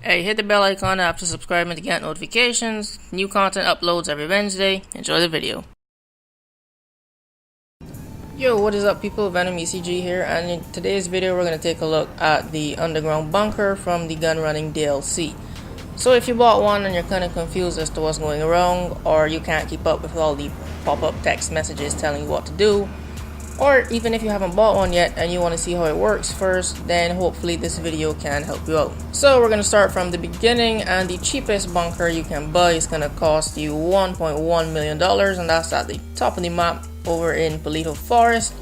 Hey, hit the bell icon after subscribing to get notifications. New content uploads every Wednesday. Enjoy the video. Yo, what is up people? Venom ECG here, and in today's video we're going to take a look at the underground bunker from the gun running DLC. So if you bought one and you're kind of confused as to what's going wrong, or you can't keep up with all the pop-up text messages telling you what to do, or even if you haven't bought one yet and you want to see how it works first, then hopefully this video can help you out. So we're going to start from the beginning, and the cheapest bunker you can buy is going to cost you $1.1 million, and that's at the top of the map over in Polito Forest.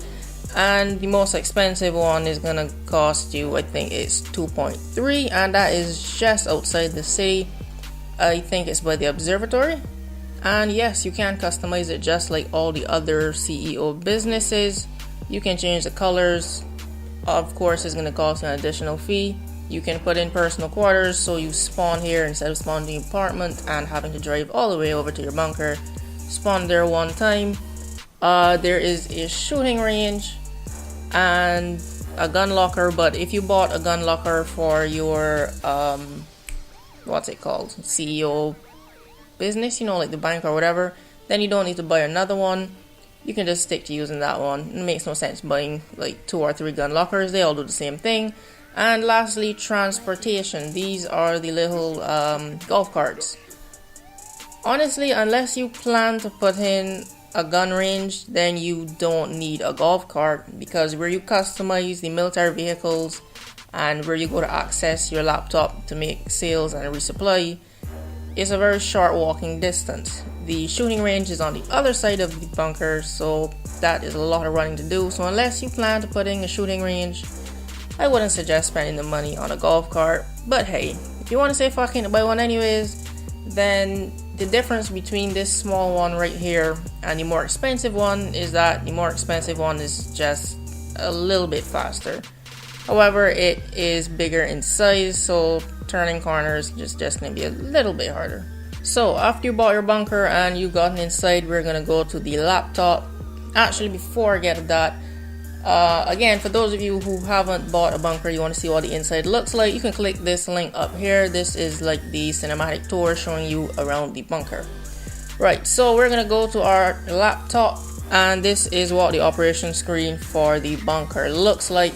And the most expensive one is going to cost you, I think it's 2.3, and that is just outside the city. I think it's by the observatory. And yes, you can customize it just like all the other CEO businesses. You can change the colors. Of course, it's going to cost you an additional fee. You can put in personal quarters, so you spawn here instead of spawning in the apartment and having to drive all the way over to your bunker. Spawn there one time. There is a shooting range and a gun locker, but if you bought a gun locker for your what's it called, CEO business, you know, like the bank or whatever, then you don't need to buy another one. You can just stick to using that one. It makes no sense buying like 2 or 3 gun lockers. They all do the same thing. And lastly, transportation. These are the little golf carts. Honestly, unless you plan to put in a gun range, then you don't need a golf cart, because where you customize the military vehicles and where you go to access your laptop to make sales and resupply, it's a very short walking distance. The shooting range is on the other side of the bunker, so that is a lot of running to do. So unless you plan to put in a shooting range, I wouldn't suggest spending the money on a golf cart. But hey, if you want to say fucking buy one anyways, then the difference between this small one right here and the more expensive one is that the more expensive one is just a little bit faster. However, it is bigger in size, so turning corners is just going to be a little bit harder. So after you bought your bunker and you gotten inside, we're going to go to the laptop. Actually, before I get to that, again, for those of you who haven't bought a bunker, you want to see what the inside looks like, you can click this link up here. This is like the cinematic tour showing you around the bunker. Right, so we're going to go to our laptop, and this is what the operation screen for the bunker looks like.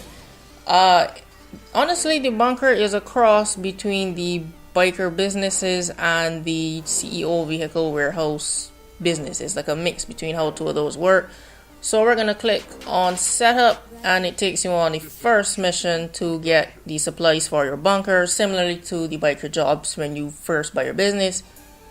Honestly, the bunker is a cross between the biker businesses and the CEO vehicle warehouse businesses, like a mix between how 2 of those work. So we're gonna click on setup, and it takes you on the first mission to get the supplies for your bunker. Similarly to the biker jobs, when you first buy your business,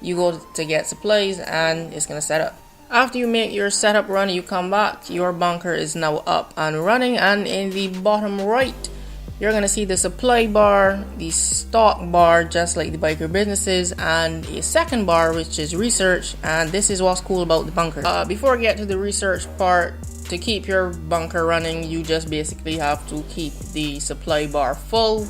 you go to get supplies and it's gonna set up. After you make your setup run, you come back, your bunker is now up and running, and in the bottom right you're gonna see the supply bar, the stock bar just like the biker businesses, and a second bar which is research. And this is what's cool about the bunker. Before I get to the research part, to keep your bunker running, you just basically have to keep the supply bar full.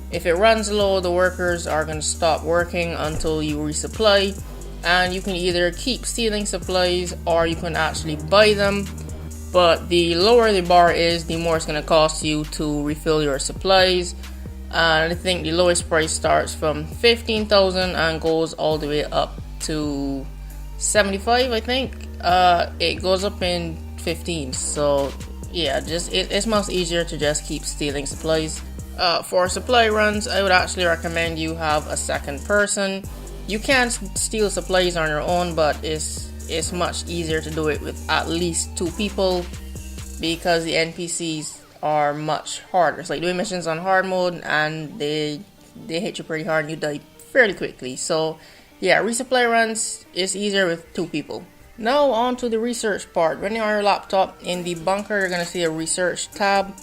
If it runs low, the workers are gonna stop working until you resupply. And you can either keep stealing supplies or you can actually buy them, but the lower the bar is, the more it's going to cost you to refill your supplies. And I think the lowest price starts from 15,000 and goes all the way up to 75. I think it goes up in 15. So yeah, it's much easier to just keep stealing supplies. For supply runs, I would actually recommend you have a second person. You can steal supplies on your own, but it's much easier to do it with at least 2 people, because the NPCs are much harder. It's like doing missions on hard mode, and they hit you pretty hard and you die fairly quickly. So yeah, resupply runs is easier with 2 people. Now on to the research part. When you're on your laptop in the bunker, you're gonna see a research tab,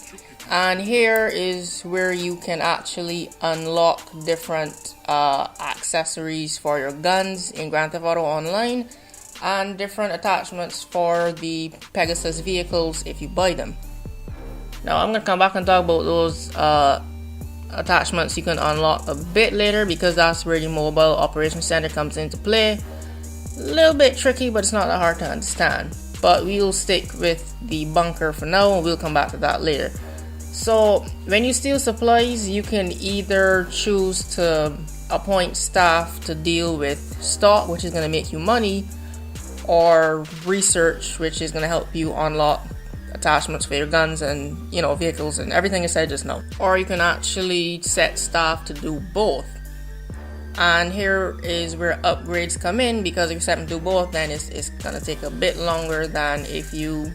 and here is where you can actually unlock different accessories for your guns in Grand Theft Auto Online, and different attachments for the Pegasus vehicles if you buy them. Now I'm going to come back and talk about those attachments you can unlock a bit later, because that's where the mobile operation center comes into play. A little bit tricky, but it's not that hard to understand. But we'll stick with the bunker for now, and we'll come back to that later. So when you steal supplies, you can either choose to appoint staff to deal with stock, which is going to make you money, or research, which is going to help you unlock attachments for your guns and vehicles and everything I said just now. Or you can actually set staff to do both. And here is where upgrades come in, because if you set them to do both, then it's gonna take a bit longer than if you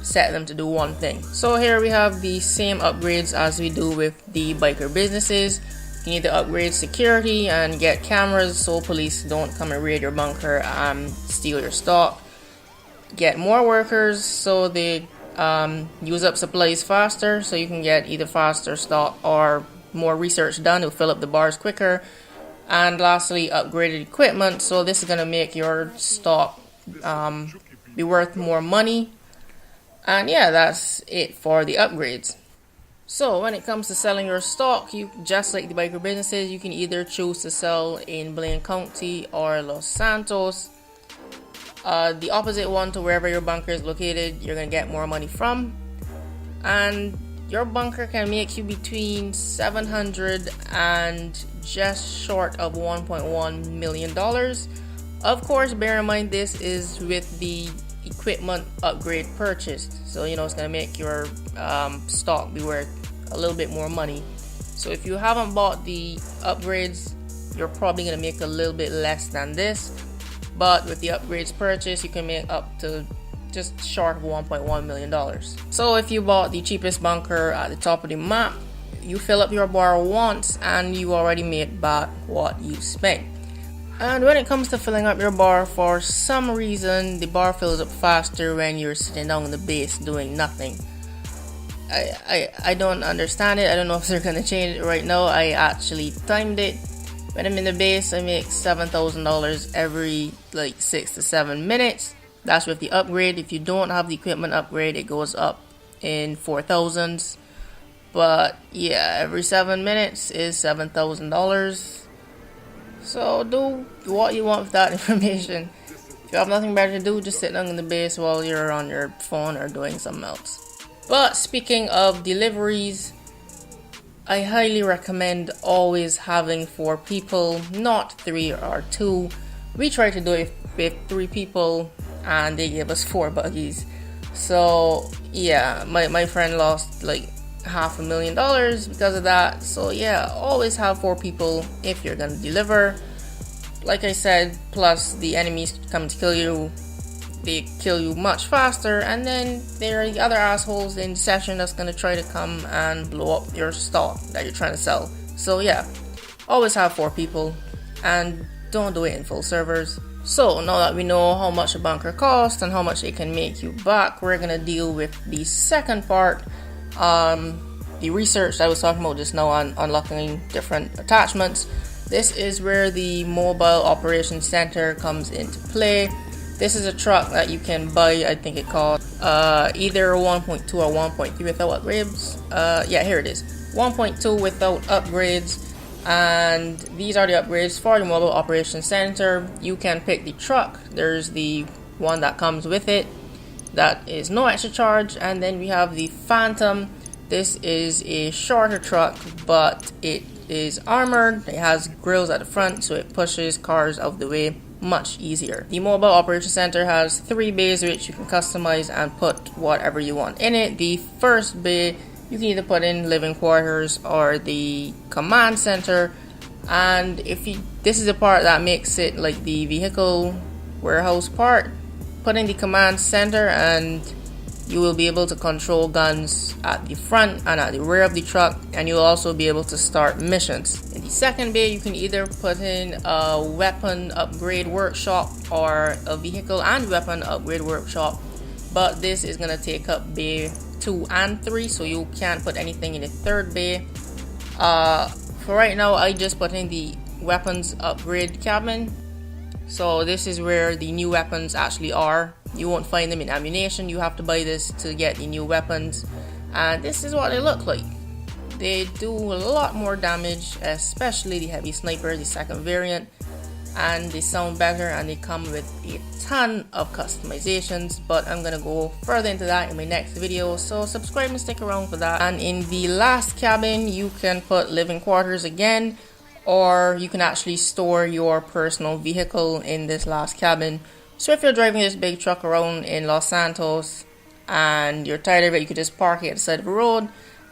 set them to do one thing. So here we have the same upgrades as we do with the biker businesses. You need to upgrade security and get cameras so police don't come and raid your bunker and steal your stock. Get more workers so they use up supplies faster, so you can get either faster stock or more research done to fill up the bars quicker. And lastly, upgraded equipment, so this is going to make your stock be worth more money. And yeah, that's it for the upgrades. So when it comes to selling your stock, you just like the biker businesses, you can either choose to sell in Blaine County or Los Santos. The opposite one to wherever your bunker is located, you're going to get more money from. And your bunker can make you between $700 and just short of $1.1 million. Of course, bear in mind this is with the equipment upgrade purchased. So, it's going to make your stock be worth a little bit more money. So if you haven't bought the upgrades, you're probably going to make a little bit less than this. But with the upgrades purchased, you can make up to just short of $1.1 million. So if you bought the cheapest bunker at the top of the map, you fill up your bar once and you already made back what you spent. And when it comes to filling up your bar, for some reason the bar fills up faster when you're sitting down on the base doing nothing. I don't understand it. I don't know if they're gonna change it right now. I actually timed it. When I'm in the base, I make $7,000 every 6 to 7 minutes. That's with the upgrade. If you don't have the equipment upgrade, it goes up in 4,000s. But yeah, every 7 minutes is $7,000. So do what you want with that information. If you have nothing better to do, just sit down in the base while you're on your phone or doing something else. But speaking of deliveries, I highly recommend always having 4 people, not 3 or 2. We tried to do it with 3 people and they gave us 4 buggies. So yeah, my friend lost $500,000 because of that. So yeah, always have 4 people if you're gonna deliver. Like I said, plus the enemies come to kill you, they kill you much faster, and then there are the other assholes in the session that's gonna try to come and blow up your stock that you're trying to sell. So yeah, always have 4 people and don't do it in full servers. So now that we know how much a bunker costs and how much it can make you back, we're gonna deal with the second part, the research that I was talking about just now on unlocking different attachments. This is where the mobile operations center comes into play. This is a truck that you can buy. I think it costs either 1.2 or 1.3 without upgrades. Yeah, here it is, 1.2 without upgrades. And these are the upgrades for the mobile operations center. You can pick the truck. There's the one that comes with it, that is no extra charge. And then we have the Phantom. This is a shorter truck, but it is armored. It has grills at the front, so it pushes cars out of the way much easier. The mobile operations center has 3 bays which you can customize and put whatever you want in it. The first bay, you can either put in living quarters or the command center. And this is the part that makes it like the vehicle warehouse part. Put in the command center and you will be able to control guns at the front and at the rear of the truck, and you'll also be able to start missions. In the second bay, you can either put in a weapon upgrade workshop or a vehicle and weapon upgrade workshop, but this is going to take up bay 2 and 3, so you can't put anything in the third bay. For right now, I just put in the weapons upgrade cabin. So this is where the new weapons actually are. You won't find them in ammunition. You have to buy this to get the new weapons. And this is what they look like. They do a lot more damage, especially the heavy sniper, the second variant. and they sound better, and they come with a ton of customizations, but I'm gonna go further into that in my next video, so subscribe and stick around for that. And in the last cabin you can put living quarters again, or you can actually store your personal vehicle in this last cabin. So if you're driving this big truck around in Los Santos and you're tired of it, you could just park it at the side of the road,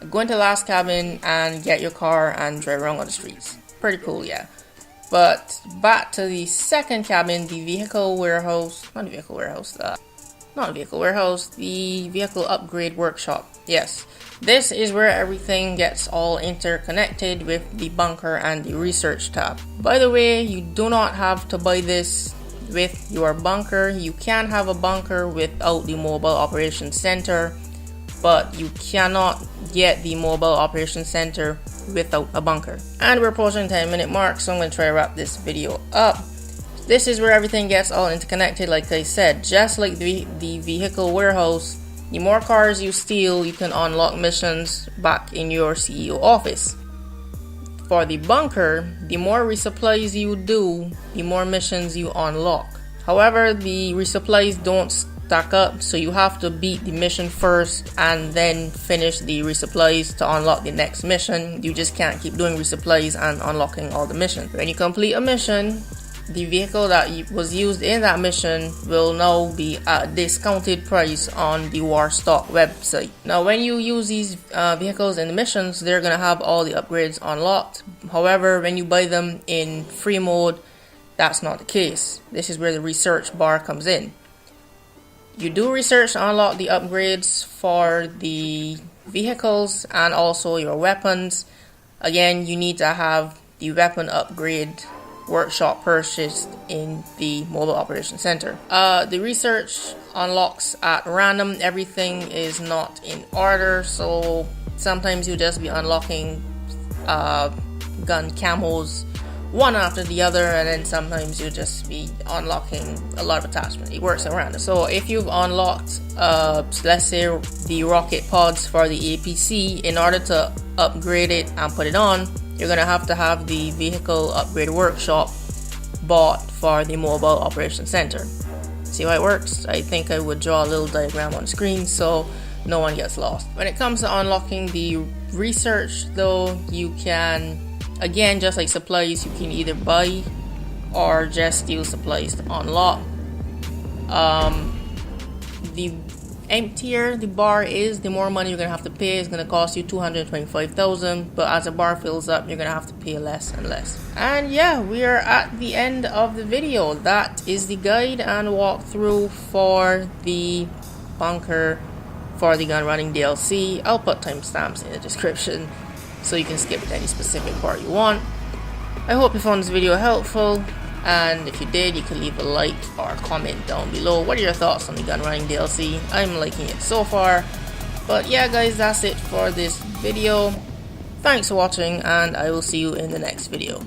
go into the last cabin and get your car and drive around on the streets. Pretty cool, yeah. But back to the second cabin, the vehicle warehouse, the vehicle upgrade workshop. Yes, this is where everything gets all interconnected with the bunker and the research tab. By the way, you do not have to buy this with your bunker. You can have a bunker without the mobile operations center, but you cannot get the mobile operations center without a bunker. And we're approaching the 10-minute mark, so I'm going to try to wrap this video up. This is where everything gets all interconnected, like I said. Just like the vehicle warehouse, the more cars you steal, you can unlock missions back in your CEO office. For the bunker, the more resupplies you do, the more missions you unlock. However, the resupplies don't stack up, so you have to beat the mission first and then finish the resupplies to unlock the next mission. You just can't keep doing resupplies and unlocking all the missions. When you complete a mission, the vehicle that was used in that mission will now be at a discounted price on the Warstock website. Now when you use these vehicles in the missions, they're gonna have all the upgrades unlocked. However, when you buy them in free mode, that's not the case. This is where the research bar comes in. You do research to unlock the upgrades for the vehicles and also your weapons. Again, you need to have the weapon upgrade workshop purchased in the mobile operation center. The research unlocks at random. Everything is not in order, so sometimes you'll just be unlocking gun camos one after the other, and then sometimes you'll just be unlocking a lot of attachments. It works at random. So if you've unlocked let's say the rocket pods for the APC, in order to upgrade it and put it on, you're gonna have to have the vehicle upgrade workshop bought for the mobile operation center. See how it works? I think I would draw a little diagram on the screen so no one gets lost. When it comes to unlocking the research though, you can, again, just like supplies, you can either buy or just steal supplies to unlock. The emptier the bar is, the more money you're gonna have to pay. It's gonna cost you 225,000, but as the bar fills up, you're gonna have to pay less and less. And yeah, we are at the end of the video. That is the guide and walkthrough for the bunker for the gun running DLC. I'll put timestamps in the description so you can skip any specific part you want. I hope you found this video helpful, and if you did, you can leave a like or comment down below. What are your thoughts on the gun running DLC? I'm liking it so far. But yeah guys, that's it for this video. Thanks for watching, and I will see you in the next video.